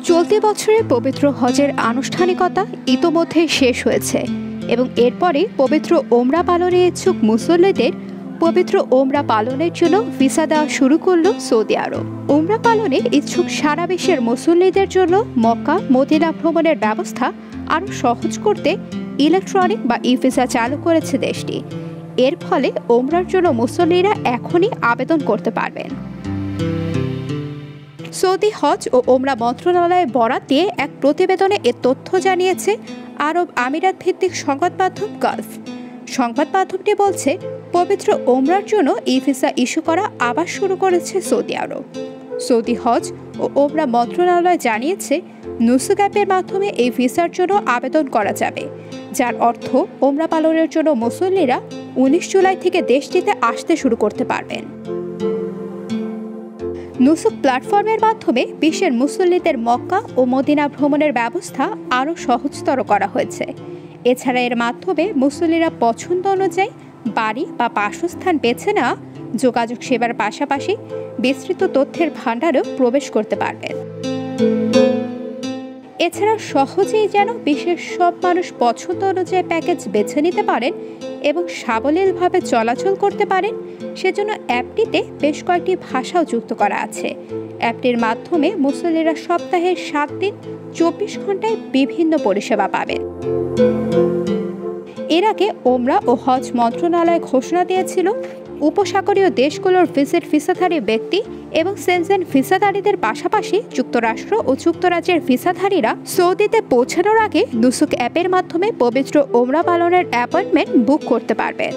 চলতি বছরে পবিত্র হজের আনুষ্ঠানিকতা ইতোমধ্যে শেষ হয়েছে এবং এরপরে পবিত্র ওমরা পালনে ইচ্ছুক মুসল্লিদের পবিত্র ওমরা পালনের জন্য ভিসা দেওয়া শুরু করল সৌদি আরব। ওমরা পালনে ইচ্ছুক সারা বিশ্বের মুসল্লিদের জন্য মক্কা মদিনা ভ্রমণের ব্যবস্থা আরও সহজ করতে ইলেকট্রনিক বা ই ভিসা চালু করেছে দেশটি। এর ফলে ওমরার জন্য মুসল্লিরা এখনই আবেদন করতে পারবেন। সৌদি হজ ও ওমরা মন্ত্রণালয়ের বরাত দিয়ে এক প্রতিবেদনে এ তথ্য জানিয়েছে আরব আমিরাত ভিত্তিক সংবাদ মাধ্যম গালফ। সংবাদ মাধ্যমটি বলছে, পবিত্র ওমরার জন্য ই ভিসা ইস্যু করা আবার শুরু করেছে সৌদি আরব। সৌদি হজ ও ওমরা মন্ত্রণালয় জানিয়েছে, নুসুক অ্যাপের মাধ্যমে এই ভিসার জন্য আবেদন করা যাবে, যার অর্থ ওমরা পালনের জন্য মুসল্লিরা 19 জুলাই থেকে দেশটিতে আসতে শুরু করতে পারবেন। নুসুক প্ল্যাটফর্মের মাধ্যমে বিশ্বের মুসল্লিদের মক্কা ও মদিনা ভ্রমণের ব্যবস্থা আরও সহজতর করা হয়েছে। এছাড়া এর মাধ্যমে মুসল্লিরা পছন্দ অনুযায়ী বাড়ি বা বাসস্থান বেছে নেওয়া, যোগাযোগ সেবার পাশাপাশি বিস্তৃত তথ্যের ভাণ্ডারেও প্রবেশ করতে পারবেন। এছাড়া সহজেই যেন বিশ্বের সব মানুষ পছন্দ অনুযায়ী প্যাকেজ বেছে নিতে পারেন এবং সাবলীলভাবে চলাচল করতে পারেন, সেজন্য অ্যাপটিতে বেশ কয়েকটি ভাষাও যুক্ত করা আছে। অ্যাপটির মাধ্যমে মুসল্লিরা সপ্তাহের 7 দিন 24 ঘন্টায় বিভিন্ন পরিষেবা পাবেন। এর আগে ওমরা ও হজ মন্ত্রণালয় ঘোষণা দিয়েছিল, উপসাগরীয় দেশগুলোর ভিসাধারী ব্যক্তি এবং সেনজেন ভিসাধারীদের পাশাপাশি যুক্তরাষ্ট্র ও যুক্তরাজ্যের ভিসাধারীরা সৌদিতে পৌঁছানোর আগে নুসুক অ্যাপের মাধ্যমে পবিত্র ওমরা পালনের অ্যাপয়েন্টমেন্ট বুক করতে পারবেন।